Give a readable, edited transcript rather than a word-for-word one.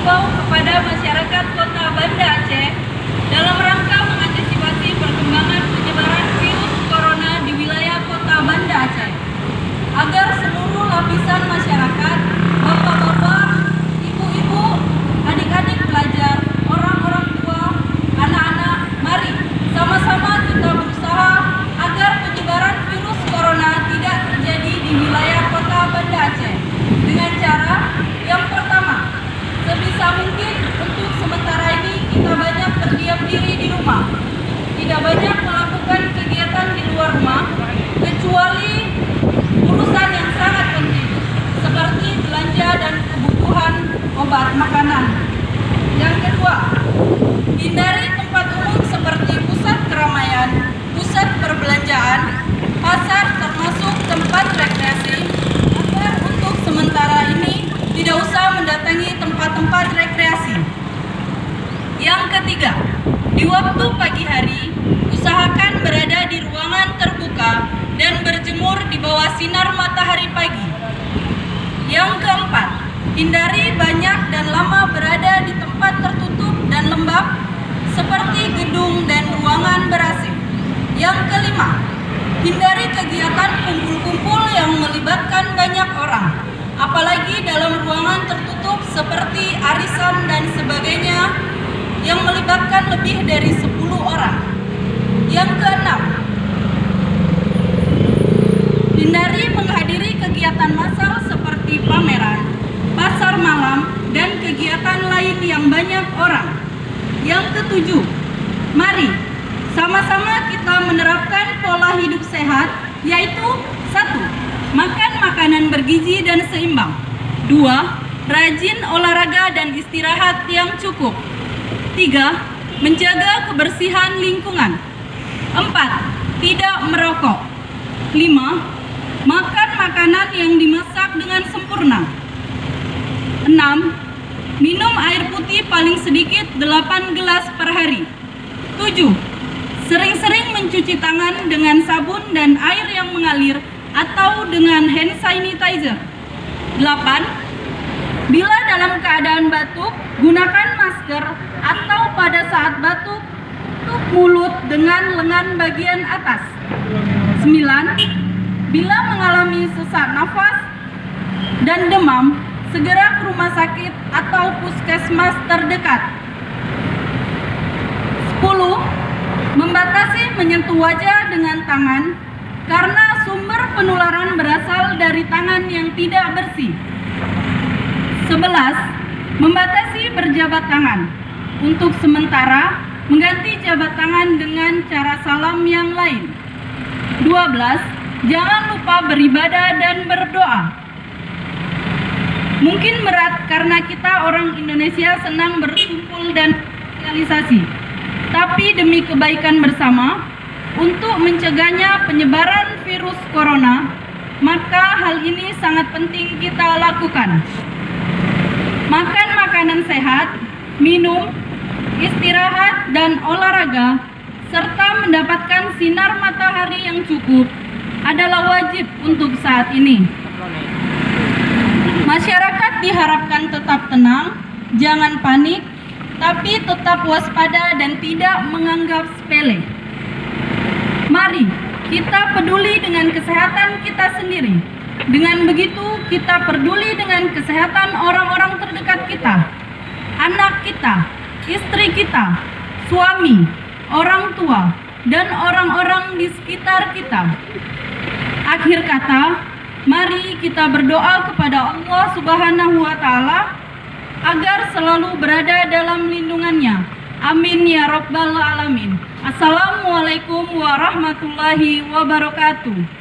menghimbau kepada masyarakat Kota Banda Aceh dalam rangka mengantisipasi perkembangan penyebaran virus corona di wilayah Kota Banda Aceh agar seluruh lapisan masyarakat, bapak-bapak, ibu-ibu, adik-adik pelajar, orang-orang tua, anak-anak, mari sama-sama kita berusaha agar penyebaran virus corona tidak terjadi di wilayah Kota Banda Aceh dengan cara yang pertama, sebisa mungkin untuk sementara ini kita banyak berdiam diri di rumah, tidak banyak melakukan kegiatan di luar rumah kecuali urusan yang sangat penting seperti belanja dan kebutuhan obat makanan. Yang kedua, hindari tempat umum seperti pusat keramaian, pusat perbelanjaan, pasar termasuk tempat rekreasi agar untuk sementara ini tidak usah mendatangi tempat-tempat rekreasi. Yang ketiga, di waktu pagi hari usahakan berada di ruangan terbuka dan berjemur di bawah sinar matahari pagi. Yang keempat, hindari banyak dan lama berada di tempat tertutup dan lembab seperti gedung dan ruangan ber-AC. Yang kelima, hindari kegiatan kumpul-kumpul yang melibatkan banyak orang, apalagi dalam ruangan tertutup seperti arisan dan sebagainya yang melibatkan lebih dari 10 orang. Yang keenam, hindari menghadiri kegiatan massal seperti pameran, pasar malam, dan kegiatan lain yang banyak orang. Yang ketujuh, mari sama-sama kita menerapkan pola hidup sehat, yaitu 1. Makan makanan bergizi dan seimbang. 2. Rajin olahraga dan istirahat yang cukup. 3. Menjaga kebersihan lingkungan. 4. Tidak merokok. 5. Makan makanan yang dimasak dengan sempurna. 6. Minum air putih paling sedikit 8 gelas per hari. 7. Sering-sering mencuci tangan dengan sabun dan air yang mengalir atau dengan hand sanitizer. 8. Bila dalam keadaan batuk, gunakan masker atau pada saat batuk, tutup mulut dengan lengan bagian atas. 9. Bila mengalami sesak nafas dan demam, segera ke rumah sakit atau puskesmas terdekat. 10. Membatasi menyentuh wajah dengan tangan karena sumber penularan berasal dari tangan yang tidak bersih. 11. Membatasi berjabat tangan. Untuk sementara, mengganti jabat tangan dengan cara salam yang lain. 12. Jangan lupa beribadah dan berdoa. Mungkin berat karena kita orang Indonesia senang berkumpul dan sosialisasi. Tapi demi kebaikan bersama, untuk mencegahnya penyebaran virus corona, maka hal ini sangat penting kita lakukan. Makan makanan sehat, minum, istirahat dan olahraga, serta mendapatkan sinar matahari yang cukup adalah wajib untuk saat ini. Masyarakat diharapkan tetap tenang, jangan panik, tapi tetap waspada dan tidak menganggap sepele. Mari kita peduli dengan kesehatan kita sendiri. Dengan begitu, kita peduli dengan kesehatan orang-orang terdekat kita, anak kita, istri kita, suami, orang tua, dan orang-orang di sekitar kita. Akhir kata, mari kita berdoa kepada Allah Subhanahu wa Ta'ala agar selalu berada dalam lindungannya. Amin ya Rabbal Alamin. Assalamualaikum warahmatullahi wabarakatuh.